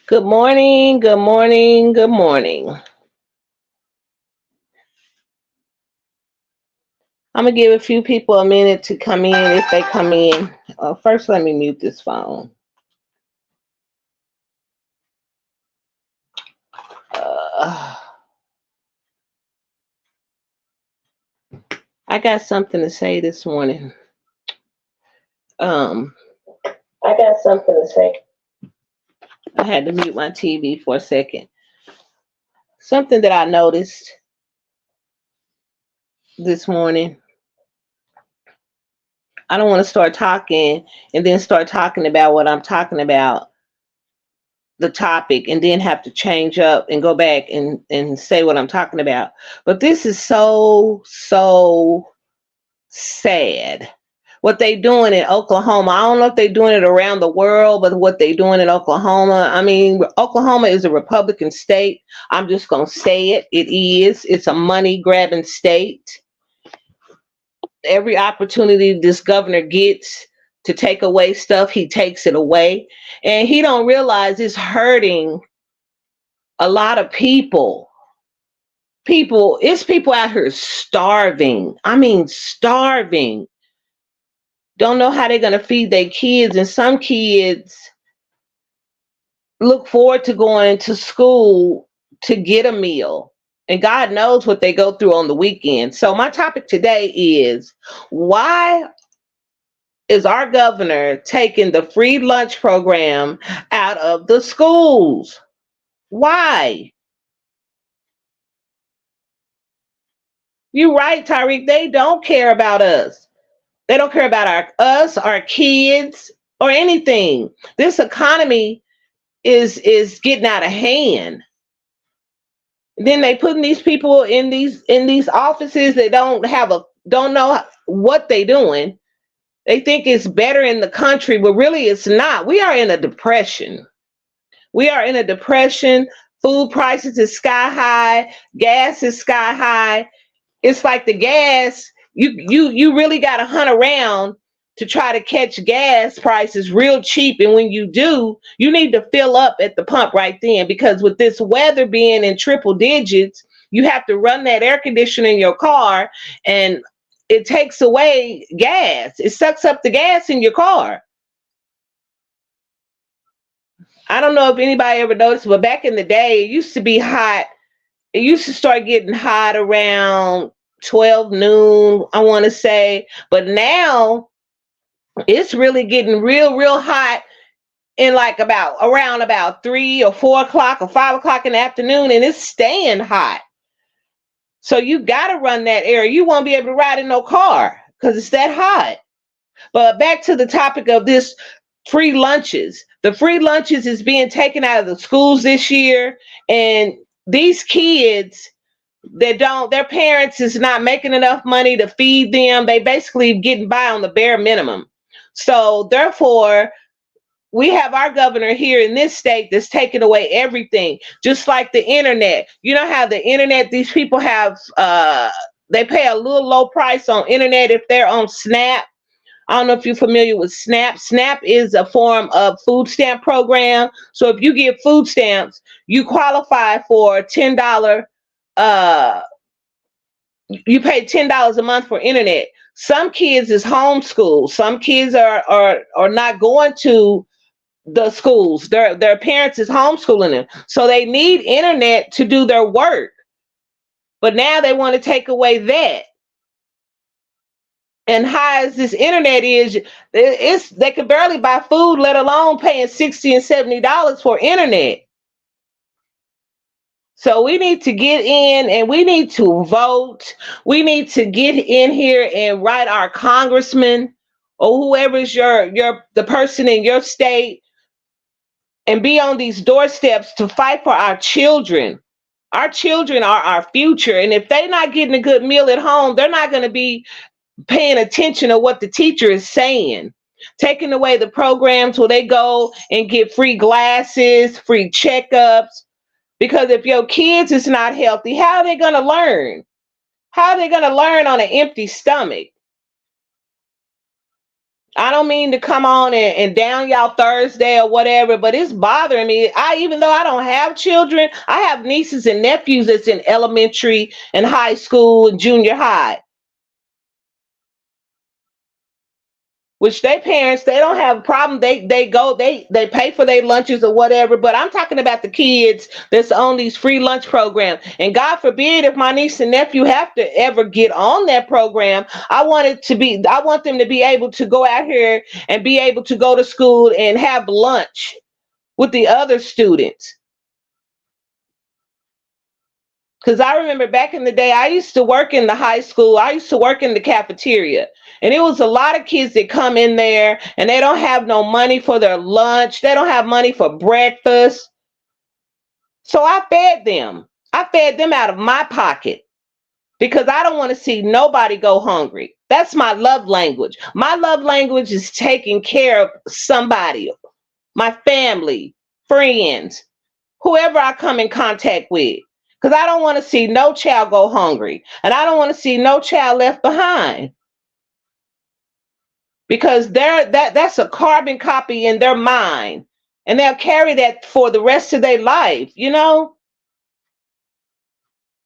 Good morning, good morning, good morning. I'm gonna give a few people a minute to come in if they come in. First, let me mute this phone. Uh, I got something to say this morning. Um, I got something to say. I had to mute my TV for a second. Something that I noticed this morning. I don't want to start talking and then start talking about what I'm talking about, the topic, and then have to change up and go back and say what I'm talking about. But this is so sad. What they doing in Oklahoma, I don't know if they're doing it around the world, but what they doing in Oklahoma, I mean, Oklahoma is a Republican state. I'm just going to say it. It is. It's a money grabbing state. Every opportunity this governor gets to take away stuff, he takes it away. And he don't realize it's hurting a lot of people. It's people out here starving. I mean, starving. Don't know how they're going to feed their kids. And some kids look forward to going to school to get a meal. And God knows what they go through on the weekend. So my topic today is, why is our governor taking the free lunch program out of the schools? Why? You're right, Tyreek. They don't care about us. They don't care about our kids, or anything. This economy is getting out of hand. Then they putting these people in these offices that don't know what they doing. They think it's better in the country, but really it's not. We are in a depression. We are in a depression. Food prices is sky high. Gas is sky high. It's like the gas, you really got to hunt around to try to catch gas prices real cheap. And when you do, you need to fill up at the pump right then, because with this weather being in triple digits, you have to run that air conditioner in your car, and it takes away gas. It sucks up the gas in your car. I don't know if anybody ever noticed, but back in the day, it used to be hot. It used to start getting hot around 12 noon, I want to say. But now it's really getting real hot in like about 3 or 4 o'clock or 5 o'clock in the afternoon, and it's staying hot. So you got to run that area. You won't be able to ride in no car because it's that hot. But back to the topic of this free lunches. The free lunches is being taken out of the schools this year, and these kids that don't, their parents is not making enough money to feed them. They basically getting by on the bare minimum. So therefore, we have our governor here in this state that's taking away everything, just like the internet. You know how the internet, these people have, they pay a little low price on internet if they're on Snap. I don't know if you're familiar with Snap. Snap is a form of food stamp program. So if you get food stamps, you qualify for $10. Uh, you pay $10 a month for internet. Some kids is homeschooled. Some kids are not going to the schools. Their parents is homeschooling them, so they need internet to do their work. But now they want to take away that. And high as this internet is, they could barely buy food, let alone paying $60 and $70 for internet. So we need to get in and we need to vote. We need to get in here and write our congressman or whoever's the person in your state, and be on these doorsteps to fight for our children. Our children are our future. And if they're not getting a good meal at home, they're not going to be paying attention to what the teacher is saying. Taking away the programs where they go and get free glasses, free checkups. Because if your kids is not healthy, how are they going to learn? How are they going to learn on an empty stomach? I don't mean to come on and down y'all Thursday or whatever, but it's bothering me. Even though I don't have children, I have nieces and nephews that's in elementary and high school and junior high. Which they parents, they don't have a problem. They go, they pay for their lunches or whatever. But I'm talking about the kids that's on these free lunch programs. And God forbid if my niece and nephew have to ever get on that program, I want them to be able to go out here and be able to go to school and have lunch with the other students. Because I remember back in the day, I used to work in the high school. I used to work in the cafeteria. And it was a lot of kids that come in there and they don't have no money for their lunch. They don't have money for breakfast. So I fed them. I fed them out of my pocket because I don't want to see nobody go hungry. That's my love language. My love language is taking care of somebody, my family, friends, whoever I come in contact with. Because I don't want to see no child go hungry. And I don't want to see no child left behind. Because that's a carbon copy in their mind. And they'll carry that for the rest of their life, you know?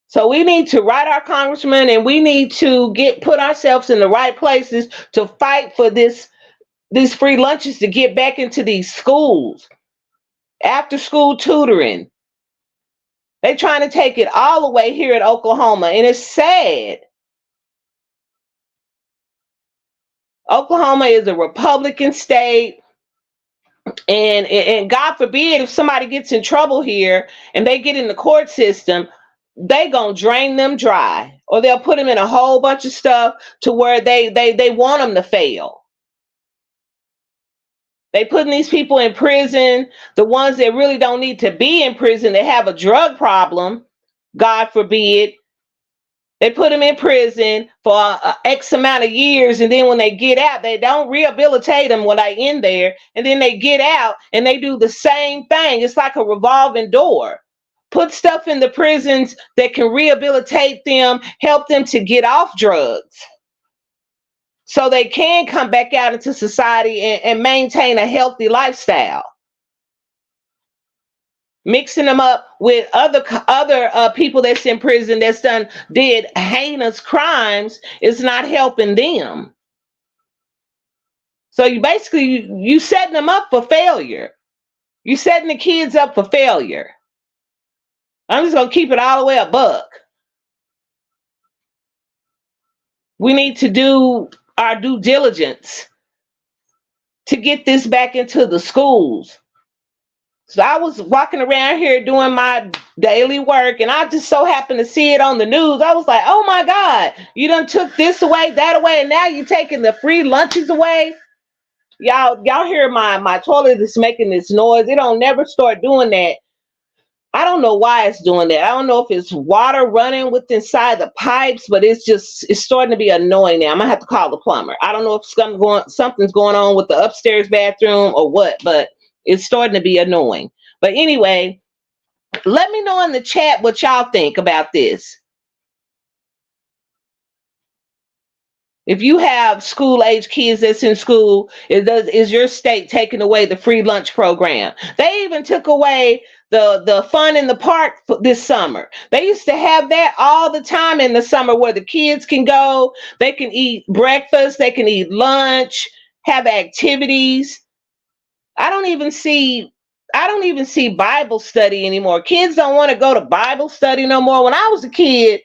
So we need to write our congressman and we need to put ourselves in the right places to fight for these free lunches to get back into these schools. After school tutoring. They're trying to take it all away here in Oklahoma, and it's sad. Oklahoma is a Republican state, and God forbid if somebody gets in trouble here and they get in the court system, they gonna drain them dry, or they'll put them in a whole bunch of stuff to where they want them to fail. They putting these people in prison, the ones that really don't need to be in prison, they have a drug problem, God forbid. They put them in prison for X amount of years, and then when they get out, they don't rehabilitate them when they in there, and then they get out and they do the same thing. It's like a revolving door. Put stuff in the prisons that can rehabilitate them, help them to get off drugs, so they can come back out into society and maintain a healthy lifestyle. Mixing them up with other people that's in prison that's did heinous crimes is not helping them. So you setting them up for failure. You setting the kids up for failure. I'm just gonna keep it all the way a buck. We need to do our due diligence to get this back into the schools. So I was walking around here doing my daily work, and I just so happened to see it on the news. I was like, oh my God, you done took this away, that away, and now you're taking the free lunches away. Y'all hear my toilet is making this noise. It don't never start doing that. I don't know why it's doing that. I don't know if it's water running with inside the pipes, but it's starting to be annoying now. I'm gonna have to call the plumber. I don't know if something's going on with the upstairs bathroom or what, but it's starting to be annoying. But anyway, let me know in the chat what y'all think about this. If you have school-age kids that's in school, is your state taking away the free lunch program? They even took away the fun in the park this summer. They used to have that all the time in the summer where the kids can go, they can eat breakfast, they can eat lunch, have activities. I don't even see Bible study anymore. Kids don't want to go to Bible study no more. When I was a kid,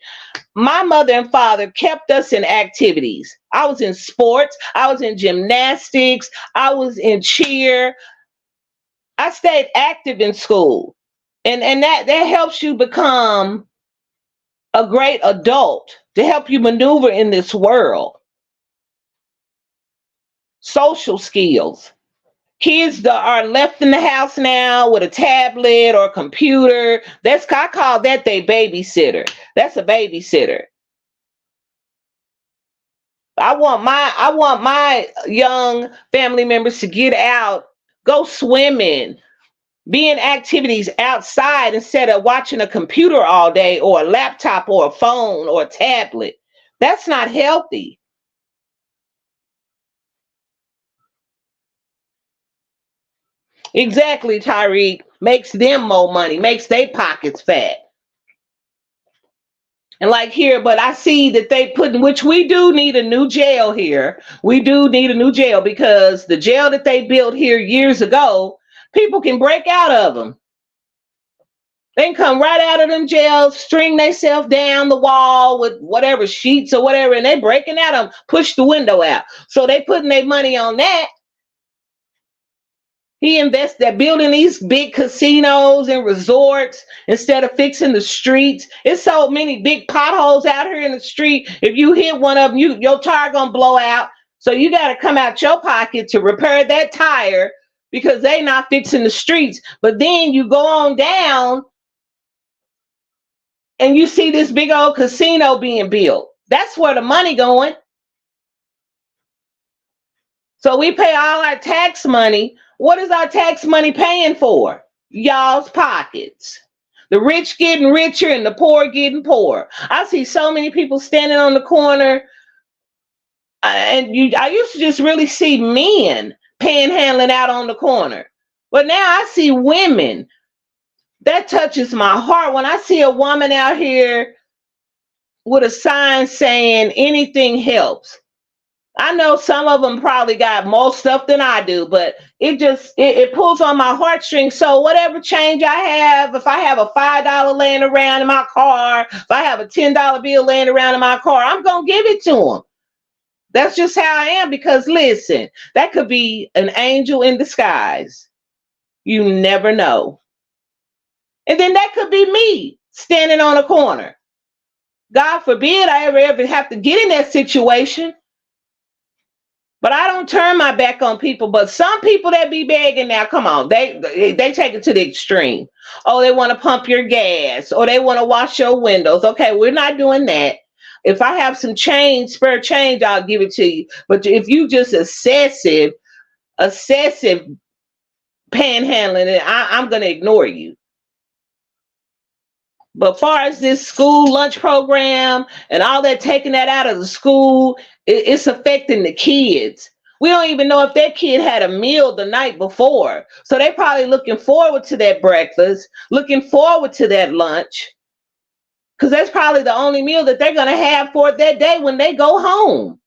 my mother and father kept us in activities. I was in sports, I was in gymnastics, I was in cheer. I stayed active in school. And that helps you become a great adult, to help you maneuver in this world. Social skills. Kids that are left in the house now with a tablet or computer. I call that their babysitter. That's a babysitter. I want my young family members to get out, go swimming, be in activities outside instead of watching a computer all day, or a laptop or a phone or a tablet. That's not healthy. Exactly, Tyreek. Makes them more money, makes their pockets fat. And like here, but I see that they put, which we do need a new jail here. We do need a new jail because the jail that they built here years ago, people can break out of them. They can come right out of them jails, string themselves down the wall with whatever sheets or whatever, and they breaking out of them, push the window out. So they putting their money on that. He invests that building these big casinos and resorts instead of fixing the streets. It's so many big potholes out here in the street. If you hit one of them, your tire gonna blow out. So you got to come out your pocket to repair that tire because they not fixing the streets. But then you go on down and you see this big old casino being built. That's where the money going. So we pay all our tax money. What is our tax money paying for? Y'all's pockets. The rich getting richer and the poor getting poorer. I see so many people standing on the corner, I used to just really see men panhandling out on the corner, but now I see women. That touches my heart when I see a woman out here with a sign saying anything helps. I know some of them probably got more stuff than I do, but it pulls on my heartstrings. So whatever change I have, if I have a $5 laying around in my car, if I have a $10 bill laying around in my car, I'm going to give it to them. That's just how I am, because listen, that could be an angel in disguise. You never know. And then that could be me standing on a corner. God forbid I ever have to get in that situation. But I don't turn my back on people. But some people that be begging now, come on, they take it to the extreme. Oh, they want to pump your gas, or they want to wash your windows. Okay, we're not doing that. If I have some change, spare change, I'll give it to you. But if you just excessive panhandling, I'm going to ignore you. But far as this school lunch program and all that, taking that out of the school, it's affecting the kids. We don't even know if that kid had a meal the night before. So they're probably looking forward to that breakfast, looking forward to that lunch, because that's probably the only meal that they're going to have for that day when they go home.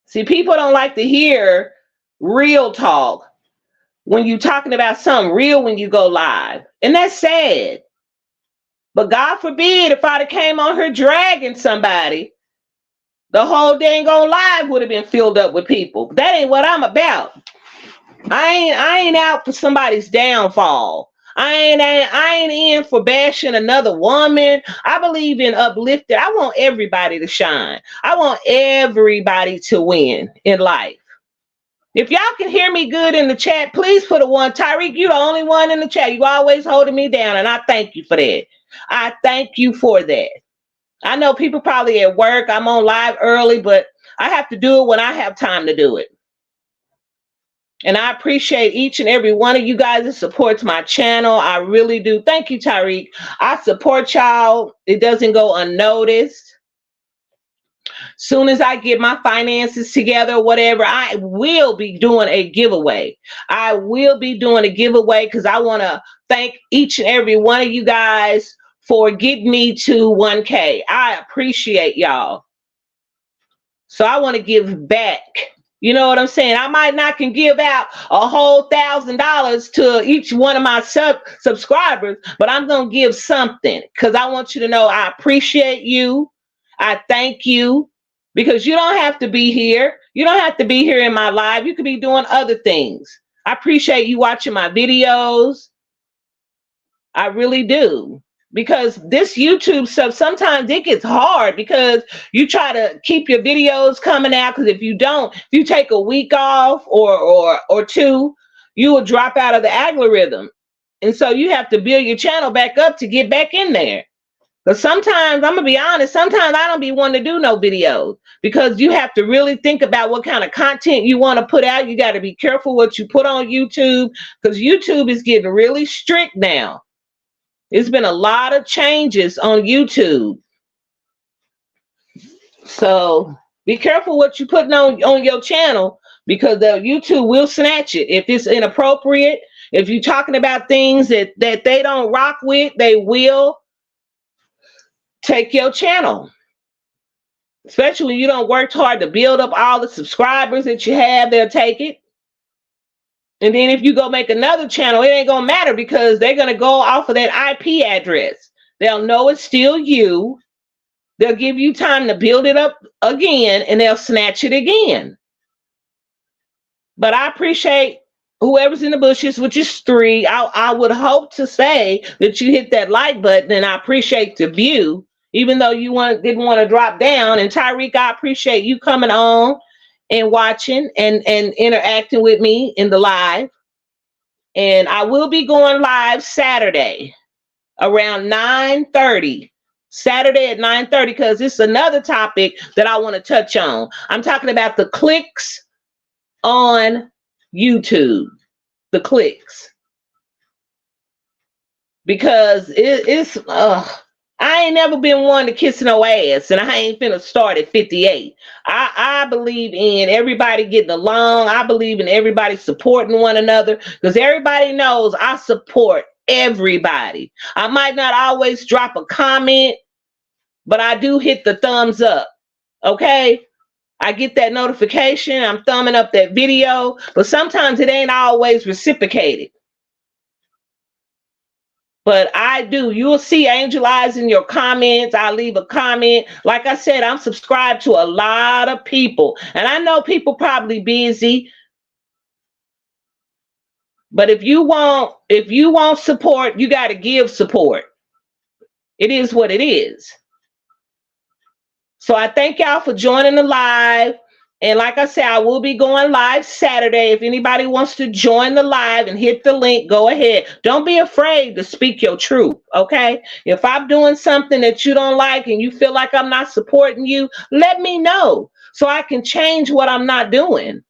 See, people don't like to hear real talk when you're talking about something real when you go live. And that's sad. But God forbid if I'd have came on here dragging somebody, the whole dang on live would have been filled up with people. That ain't what I'm about. I ain't out for somebody's downfall. I ain't in for bashing another woman. I believe in uplifting. I want everybody to shine. I want everybody to win in life. If y'all can hear me good in the chat, please put a 1. Tyreek, you the only one in the chat. You always holding me down, and I thank you for that. I thank you for that. I know people probably at work. I'm on live early, but I have to do it when I have time to do it. And I appreciate each and every one of you guys that supports my channel. I really do. Thank you, Tyreek. I support y'all. It doesn't go unnoticed. Soon as I get my finances together, whatever, I will be doing a giveaway. I will be doing a giveaway because I want to thank each and every one of you guys for getting me to 1K. I appreciate y'all. So I want to give back. You know what I'm saying? I might not can give out a whole $1,000 to each one of my subscribers, but I'm going to give something because I want you to know I appreciate you. I thank you. Because you don't have to be here. You don't have to be here in my live. You could be doing other things. I appreciate you watching my videos. I really do. Because this YouTube stuff, sometimes it gets hard because you try to keep your videos coming out. Because if you don't, if you take a week off or two, you will drop out of the algorithm. And so you have to build your channel back up to get back in there. But sometimes, I'm going to be honest, sometimes I don't be wanting to do no videos because you have to really think about what kind of content you want to put out. You got to be careful what you put on YouTube because YouTube is getting really strict now. There's been a lot of changes on YouTube. So Be careful what you putting on your channel, because the YouTube will snatch it if it's inappropriate. If you're talking about things that they don't rock with, they will take your channel. Especially when you don't work hard to build up all the subscribers that you have, they'll take it. And then if you go make another channel, it ain't gonna matter, because they're gonna go off of that IP address. They'll know it's still you. They'll give you time to build it up again, and they'll snatch it again. But I appreciate whoever's in the bushes, which is 3. I would hope to say that you hit that like button, and I appreciate the view, even though you didn't want to drop down. And Tyreek, I appreciate you coming on and watching and interacting with me in the live. And I will be going live Saturday around 9:30. Saturday at 9:30, because it's another topic that I want to touch on. I'm talking about the clicks on YouTube. The clicks. Because it's I ain't never been one to kiss no ass, and I ain't finna start at 58. I believe in everybody getting along. I believe in everybody supporting one another, because everybody knows I support everybody. I might not always drop a comment, but I do hit the thumbs up. Okay? I get that notification. I'm thumbing up that video, but sometimes it ain't always reciprocated. But I do. You'll see Angel Eyes in your comments. I leave a comment. Like I said, I'm subscribed to a lot of people, and I know people probably busy. But if you want support, you got to give support. It is what it is. So I thank y'all for joining the live. And like I said, I will be going live Saturday. If anybody wants to join the live and hit the link, go ahead. Don't be afraid to speak your truth, okay? If I'm doing something that you don't like and you feel like I'm not supporting you, let me know so I can change what I'm not doing,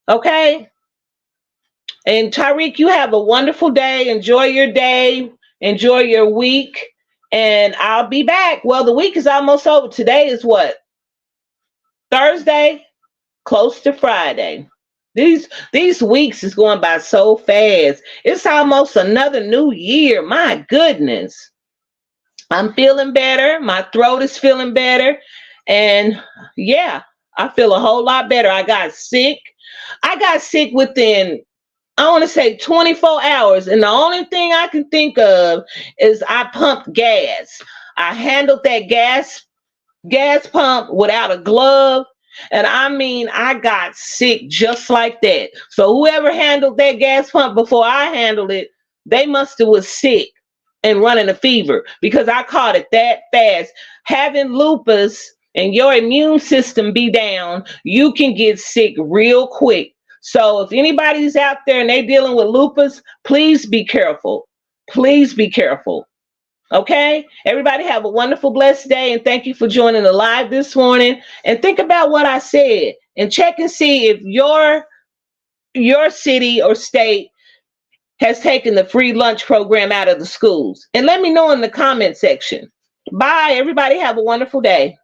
okay? And Tyreek, you have a wonderful day. Enjoy your day. Enjoy your week. And I'll be back. Well, the week is almost over. Today is what? Thursday? Close to Friday. These weeks is going by so fast. It's almost another new year. My goodness. I'm feeling better. My throat is feeling better. And yeah, I feel a whole lot better. I got sick. Within, I want to say 24 hours. And the only thing I can think of is I pumped gas. I handled that gas pump without a glove. And I mean, I got sick just like that. So whoever handled that gas pump before I handled it, they must have was sick and running a fever, because I caught it that fast. Having lupus and your immune system be down, you can get sick real quick. So if anybody's out there and they're dealing with lupus, please be careful. Please be careful. Okay? Everybody have a wonderful, blessed day, and thank you for joining the live this morning. And think about what I said and check and see if your city or state has taken the free lunch program out of the schools. And let me know in the comment section. Bye. Everybody have a wonderful day.